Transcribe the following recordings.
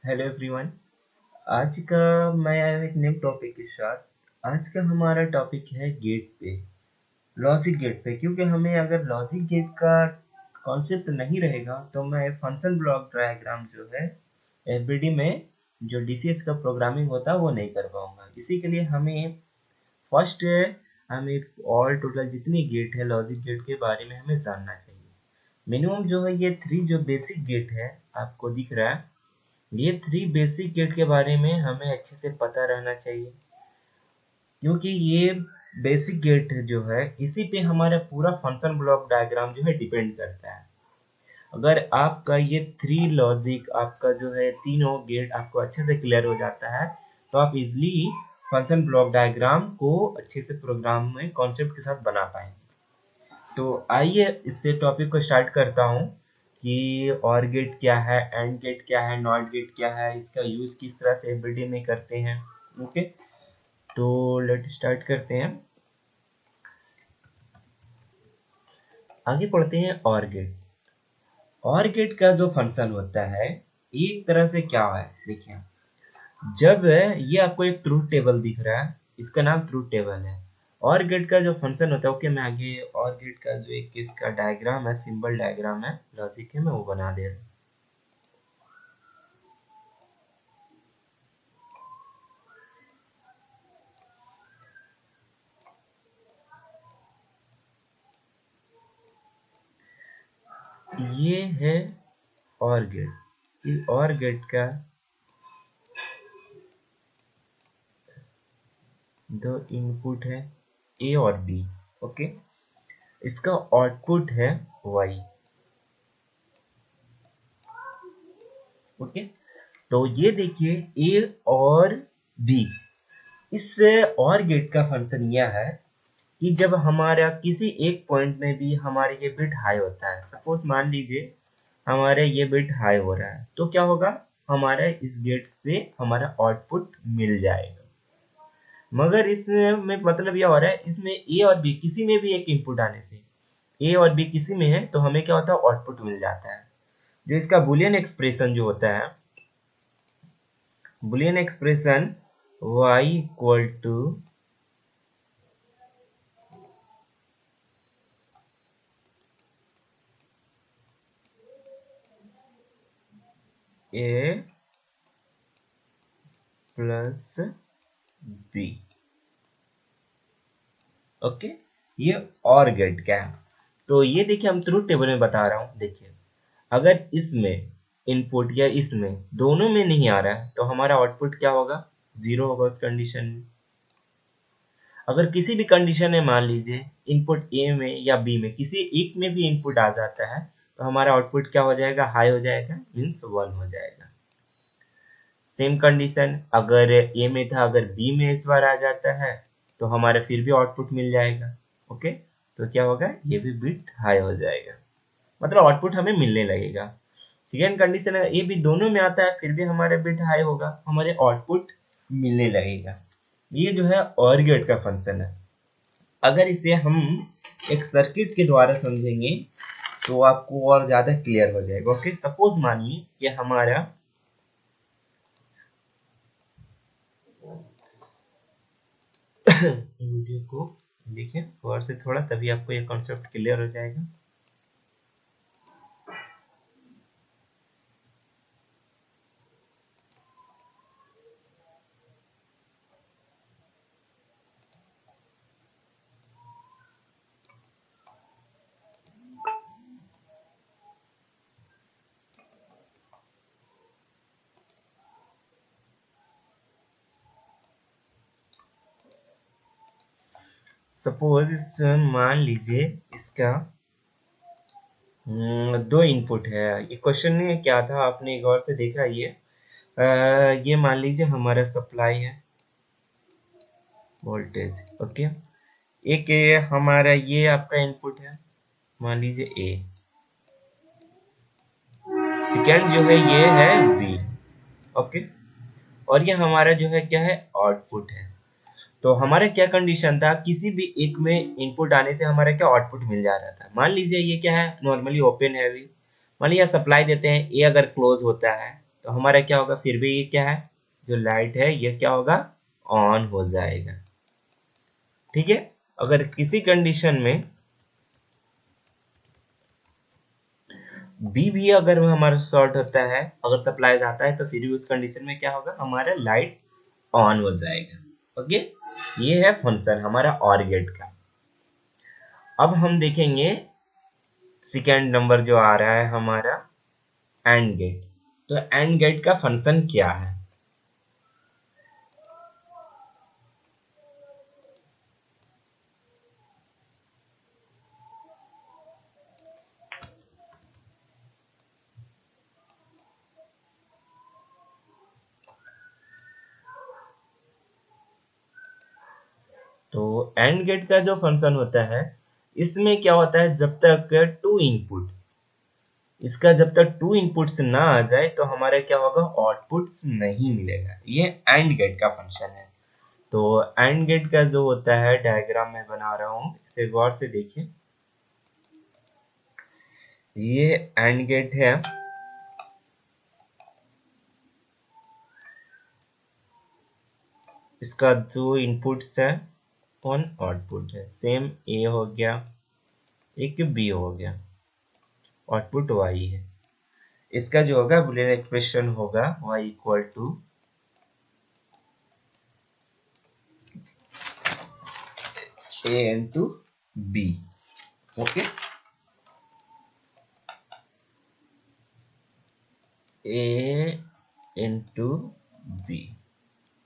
Hello everyone. आज का मैं आया हूँ एक न्यू टॉपिक के साथ। आज का हमारा टॉपिक है गेट पे, लॉजिक गेट पे। क्योंकि हमें अगर लॉजिक गेट का कॉन्सेप्ट नहीं रहेगा तो मैं फंक्शन ब्लॉक डायग्राम जो है एफबीडी में जो डीसीएस का प्रोग्रामिंग होता है वो नहीं कर पाऊंगा। इसी के लिए हमें फर्स्ट हमें ऑल टोटल जितनी गेट है लॉजिक गेट के बारे में हमें जानना चाहिए। मिनिमम जो है ये थ्री जो बेसिक गेट है आपको दिख रहा है, ये थ्री बेसिक गेट के बारे में हमें अच्छे से पता रहना चाहिए। क्योंकि ये बेसिक गेट जो है इसी पे हमारा पूरा फंक्शन ब्लॉक डायग्राम जो है डिपेंड करता है। अगर आपका ये थ्री लॉजिक आपका जो है तीनों गेट आपको अच्छे से क्लियर हो जाता है तो आप इजली फंक्शन ब्लॉक डायग्राम को अच्छे से प्रोग्राम में कॉन्सेप्ट के साथ बना पाएंगे। तो आइए इससे टॉपिक को स्टार्ट करता हूँ कि और गेट क्या है, एंड गेट क्या है, नॉट गेट क्या है, इसका यूज किस तरह से एफबीडी में करते हैं। ओके, तो लेट स्टार्ट करते हैं। आगे पढ़ते हैं और गेट। और गेट का जो फंक्शन होता है एक तरह से क्या है देखिए। जब ये आपको एक ट्रूथ टेबल दिख रहा है, इसका नाम ट्रूथ टेबल है। और गेट का जो फंक्शन होता है, ओके मैं आगे और गेट का जो एक इसका डायग्राम है, सिंबल डायग्राम है, लॉजिक है, मैं वो बना दे रहा हूँ। ये है और गेट। ये और गेट का दो इनपुट है ए और बी। ओके, इसका आउटपुट है वाई। ओके, तो ये देखिए ए और बी। इस और गेट का फंक्शन यह है कि जब हमारा किसी एक पॉइंट में भी हमारे ये बिट हाई होता है, सपोज मान लीजिए हमारे ये बिट हाई हो रहा है, तो क्या होगा, हमारा इस गेट से हमारा आउटपुट मिल जाएगा। मगर इसमें मतलब यह हो रहा है, इसमें ए और बी किसी में भी एक इनपुट आने से, ए और बी किसी में है तो हमें क्या होता है, आउटपुट मिल जाता है। जो इसका बुलियन एक्सप्रेशन जो होता है, Boolean expression y equal to A plus B. Okay, ये और गेट क्या है, तो ये देखिए हम ट्रूथ टेबल में बता रहा हूँ। देखिए अगर इसमें इनपुट या इसमें दोनों में नहीं आ रहा है तो हमारा आउटपुट क्या होगा, जीरो होगा उस कंडीशन में। अगर किसी भी कंडीशन में मान लीजिए इनपुट ए में या बी में किसी एक में भी इनपुट आ जाता है तो हमारा आउटपुट क्या हो जाएगा, हाई हो जाएगा, मीन्स 1 हो जाएगा। सेम कंडीशन अगर ए में था, अगर बी में इस बार आ जाता है तो हमारा फिर भी आउटपुट मिल जाएगा। ओके, तो क्या होगा, ये भी बिट हाई हो जाएगा, मतलब आउटपुट हमें मिलने लगेगा। सेकेंड कंडीशन है ये भी दोनों में आता है फिर भी हमारा बिट हाई होगा, हमारे आउटपुट मिलने लगेगा। ये जो है और गेट का फंक्शन है। अगर इसे हम एक सर्किट के द्वारा समझेंगे तो आपको और ज्यादा क्लियर हो जाएगा। ओके, सपोज मानिए कि हमारा वीडियो को देखिए गौर से थोड़ा, तभी आपको ये कॉन्सेप्ट क्लियर हो जाएगा। सपोज इस मान लीजिए इसका दो इनपुट है। ये क्वेश्चन में क्या था आपने गौर से देखा, ये मान लीजिए हमारा सप्लाई है वोल्टेज। ओके, एक ये हमारा ये आपका इनपुट है, मान लीजिए ए। सेकेंड जो है ये है बी। ओके, और ये हमारा जो है क्या है, आउटपुट है। तो हमारा क्या कंडीशन था, किसी भी एक में इनपुट आने से हमारा क्या आउटपुट मिल जा रहा था। मान लीजिए ये क्या है, नॉर्मली ओपन है अभी। मान लीजिए सप्लाई देते हैं, ए अगर क्लोज होता है तो हमारा क्या होगा, फिर भी ये क्या है, जो लाइट है ये क्या होगा, ऑन हो जाएगा। ठीक है। अगर किसी कंडीशन में बी भी अगर हमारा शॉर्ट होता है, अगर सप्लाई जाता है, तो फिर भी उस कंडीशन में क्या होगा, हमारा लाइट ऑन हो जाएगा। ओके, ये है फंक्शन हमारा और गेट का। अब हम देखेंगे सेकेंड नंबर जो आ रहा है हमारा एंड गेट। तो एंड गेट का फंक्शन क्या है। तो एंड गेट का जो फंक्शन होता है, इसमें क्या होता है, जब तक टू इनपुट्स, इसका जब तक टू इनपुट्स ना आ जाए तो हमारा क्या होगा, आउटपुट्स नहीं मिलेगा। ये एंड गेट का फंक्शन है। तो एंड गेट का जो होता है डायग्राम मैं बना रहा हूँ, इसे गौर से देखिए। ये एंड गेट है। इसका जो इनपुट्स है, वन आउटपुट है। सेम ए हो गया, एक बी हो गया, आउटपुट वाई है। इसका जो होगा बुलियन एक्सप्रेशन होगा y equal to a into B. Okay, a into B.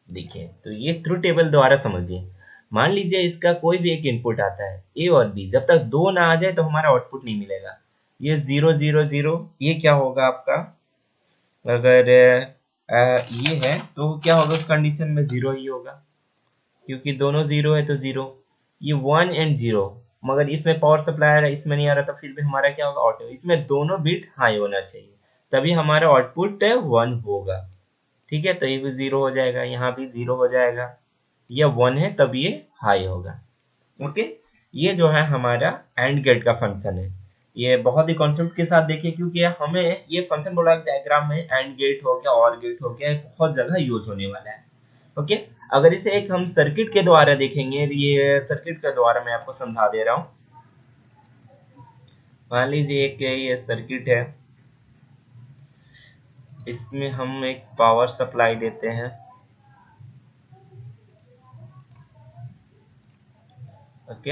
देखिए, तो ये ट्रू टेबल द्वारा समझिए। मान लीजिए इसका कोई भी एक इनपुट आता है, ए और बी, जब तक दो ना आ जाए तो हमारा आउटपुट नहीं मिलेगा। ये 0 0 0, ये क्या होगा आपका, अगर ये है तो क्या होगा, उस कंडीशन में जीरो ही होगा, क्योंकि दोनों जीरो है तो जीरो। ये 1 एंड 0, मगर इसमें पावर सप्लाई आ रहा है, इसमें नहीं आ रहा, तो फिर भी हमारा क्या होगा, ऑटो। इसमें दोनों बिट हाई होना चाहिए, तभी हमारा आउटपुट 1 होगा। ठीक है, तो ये भी जीरो हो जाएगा, यहाँ भी जीरो हो जाएगा। ये 1 है तब ये हाई होगा। ओके, ये जो है हमारा एंड गेट का फंक्शन है। ये बहुत ही कॉन्सेप्ट के साथ देखिए, क्योंकि हमें ये फंक्शन बोला डायग्राम में एंड गेट हो गया, और गेट हो गया, बहुत जगह यूज होने वाला है। ओके, अगर इसे एक हम सर्किट के द्वारा देखेंगे, ये सर्किट के द्वारा मैं आपको समझा दे रहा हूँ। मान लीजिए एक ये सर्किट है, इसमें हम एक पावर सप्लाई देते हैं। ओके,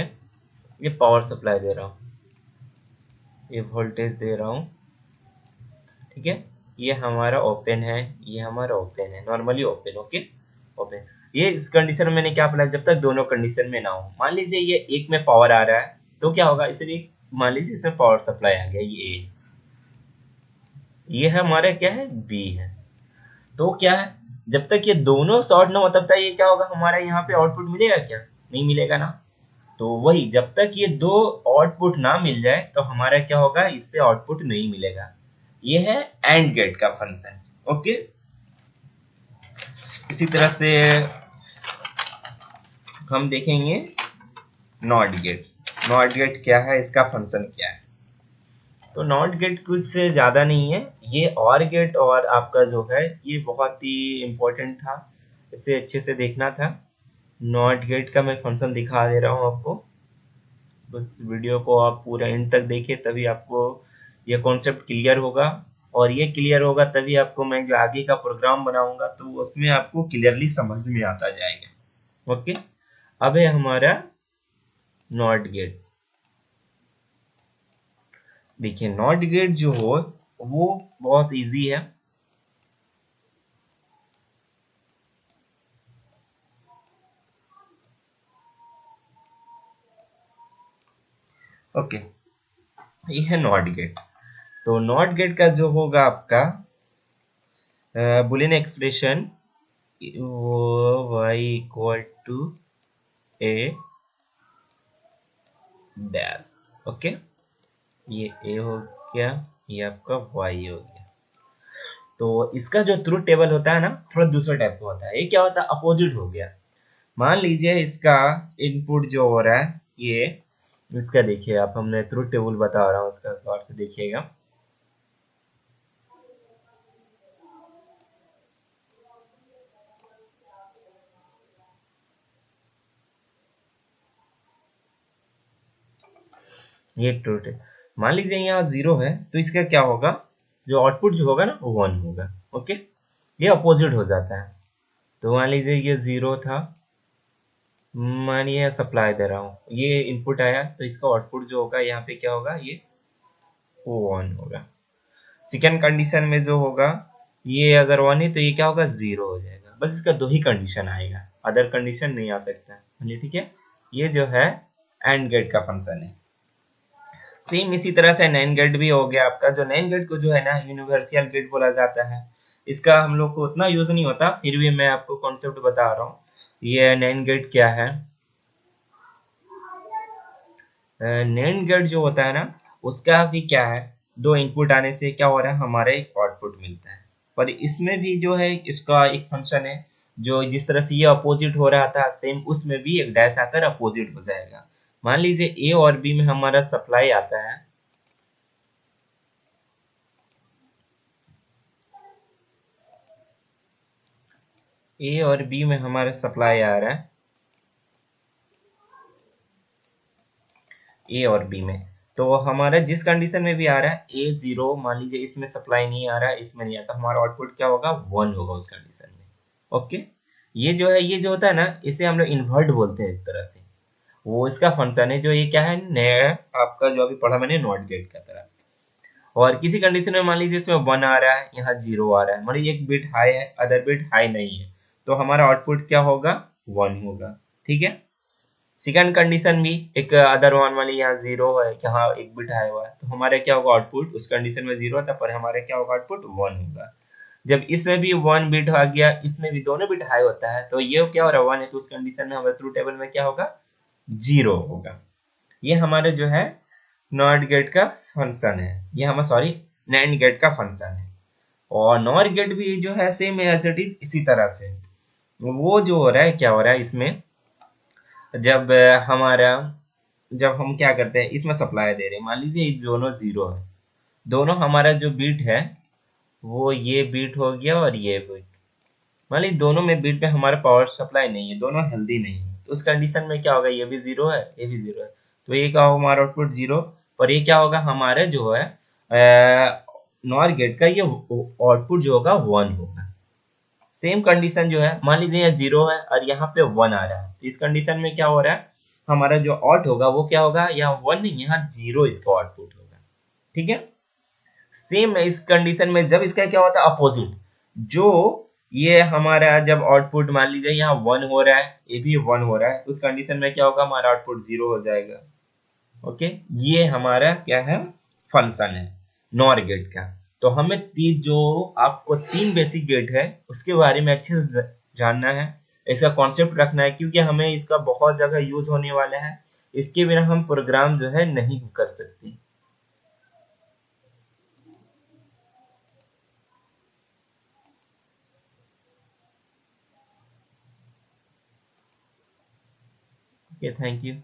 ये पावर सप्लाई दे रहा हूँ, ये वोल्टेज दे रहा हूँ। ठीक है, ये हमारा ओपन है, ये हमारा ओपन है, नॉर्मली ओपन। Okay, open. ये इस कंडीशन में मैंने क्या अप्लाई, जब तक दोनों कंडीशन में ना हो। मान लीजिए ये एक में पावर आ रहा है, तो क्या होगा, इसलिए मान लीजिए इसमें पावर सप्लाई आ गया, ये ए, ये है हमारा क्या है, बी है। तो क्या है, जब तक ये दोनों शॉर्ट ना हो तब तक ये क्या होगा, हमारा यहाँ पे आउटपुट मिलेगा क्या, नहीं मिलेगा ना। तो वही, जब तक ये दो आउटपुट ना मिल जाए तो हमारा क्या होगा, इससे आउटपुट नहीं मिलेगा। ये है एंड गेट का फंक्शन। ओके, इसी तरह से हम देखेंगे नॉट गेट। नॉट गेट क्या है, इसका फंक्शन क्या है। तो नॉट गेट कुछ से ज़्यादा नहीं है, ये और गेट और आपका जो है ये बहुत ही इम्पोर्टेंट था, इसे अच्छे से देखना था। नॉट गेट का मैं फंक्शन दिखा दे रहा हूँ आपको, बस वीडियो को आप पूरा एंड तक देखिए, तभी आपको ये कॉन्सेप्ट क्लियर होगा। और ये क्लियर होगा तभी आपको मैं जो आगे का प्रोग्राम बनाऊंगा तो उसमें आपको क्लियरली समझ में आता जाएगा। ओके, अब है हमारा नॉट गेट। देखिए, नॉट गेट जो हो वो बहुत इजी है। ओके, ये है नॉट गेट। तो नॉट गेट का जो होगा आपका बुलियन एक्सप्रेशन, वो y equal to A dash. Okay, ये ए हो गया, ये आपका y हो गया। तो इसका जो ट्रुथ टेबल होता है ना, थोड़ा दूसरा टाइप का होता है। ये क्या होता है, अपोजिट हो गया। मान लीजिए इसका इनपुट जो हो रहा है, ये इसका देखिए आप, हमने ट्रुथ टेबल बता रहा हूँ, इसका गौर से देखिएगा। ये ट्रूथ है। मान लीजिए यहाँ 0 है तो इसका क्या होगा, जो आउटपुट जो होगा ना वो 1 होगा। ओके, ये अपोजिट हो जाता है। तो मान लीजिए ये 0 था, मानिए सप्लाई दे रहा हूँ, ये इनपुट आया तो इसका आउटपुट जो होगा यहाँ पे क्या होगा, ये वो 1 होगा। सेकेंड कंडीशन में जो होगा, ये अगर 1 है तो ये क्या होगा, 0 हो जाएगा। बस इसका दो ही कंडीशन आएगा, अदर कंडीशन नहीं आ सकता है। ठीक है, ये जो है एंड गेट का फंक्शन है। सेम इसी तरह से नैन गेट भी हो गया आपका। जो नैन गेट को जो है ना यूनिवर्सल गेट बोला जाता है। इसका हम लोग को उतना यूज नहीं होता, फिर भी मैं आपको कॉन्सेप्ट बता रहा हूँ। ये नैन गेट क्या है, नैंड गेट जो होता है ना, उसका भी क्या है, दो इनपुट आने से क्या हो रहा है, हमारे एक आउटपुट मिलता है। पर इसमें भी जो है इसका एक फंक्शन है, जो जिस तरह से ये अपोजिट हो रहा था सेम उसमें भी एक डैश आकर अपोजिट हो जाएगा। मान लीजिए ए और बी में हमारा सप्लाई आता है, ए और बी में हमारा सप्लाई आ रहा है, ए और बी में, तो हमारा जिस कंडीशन में भी आ रहा है ए 0, मान लीजिए इसमें सप्लाई नहीं आ रहा है, इसमें नहीं आता, हमारा आउटपुट क्या होगा, 1 होगा उस कंडीशन में। ओके, ये जो है, ये जो होता है ना, इसे हम लोग इन्वर्ट बोलते हैं एक तरह से। वो इसका फंक्शन है, जो ये क्या है, नया आपका जो अभी पढ़ा मैंने नॉट गेट का तरह। और किसी कंडीशन में मान लीजिए इसमें 1 आ रहा है, यहाँ 0 आ रहा है, मान लीजिए एक बिट हाई है अदर बिट हाई नहीं है, तो हमारा आउटपुट क्या होगा, 1 होगा। ठीक है, सेकंड कंडीशन भी एक अदर वन वाली, यहाँ 0 है, यहाँ एक बिट आया हुआ है, तो हमारे क्या होगा आउटपुट, उस कंडीशन में 0 था पर हमारे क्या होगा आउटपुट 1 होगा। जब इसमें भी 1 बिट आ गया, इसमें भी दोनों बिट हाई होता है, तो ये क्या हो रहा है 1 है, तो उस कंडीशन में हमारे ट्रू टेबल में क्या होगा, 0 होगा। ये हमारे जो है नॉट गेट का फंक्शन है, ये हमारा सॉरी नैंड गेट का फंक्शन है। और नॉर गेट भी जो है सेम एज इट इज इसी तरह से। वो जो हो रहा है, क्या हो रहा है इसमें, जब हमारा, जब हम क्या करते हैं इसमें सप्लाई दे रहे हैं, मान लीजिए ये दोनों 0 है, दोनों हमारा जो बीट है वो ये बीट हो गया और ये बीट, मान लीजिए दोनों में बीट पे हमारा पावर सप्लाई नहीं है, दोनों हेल्दी नहीं है, तो उस कंडीशन में क्या होगा, ये भी 0 है ये भी 0 है, तो ये क्या होगा हमारा आउटपुट 0। पर ये क्या होगा हमारे जो है नॉर गेट का ये आउटपुट जो होगा 1 होगा। सेम कंडीशन जो है, मान लीजिए यहाँ 0 है और यहाँ पे 1 आ रहा है, तो इस कंडीशन में क्या हो रहा है, हमारा जो आउट होगा वो क्या होगा, यहाँ 1 नहीं, यहाँ 0 इसका आउटपुट होगा। ठीक है, सेम इस कंडीशन में जब इसका क्या होता है अपोजिट, जो ये हमारा जब आउटपुट मान लीजिए यहाँ 1 हो रहा है, ये भी 1 हो रहा है, उस कंडीशन में क्या होगा, हमारा आउटपुट 0 हो जाएगा। ओके, ये हमारा क्या है, फंक्शन है नॉर गेट का। तो हमें तीन, जो आपको तीन बेसिक गेट है उसके बारे में अच्छे से जानना है, इसका कॉन्सेप्ट रखना है, क्योंकि हमें इसका बहुत जगह यूज होने वाला है। इसके बिना हम प्रोग्राम जो है नहीं कर सकते। Okay, thank you.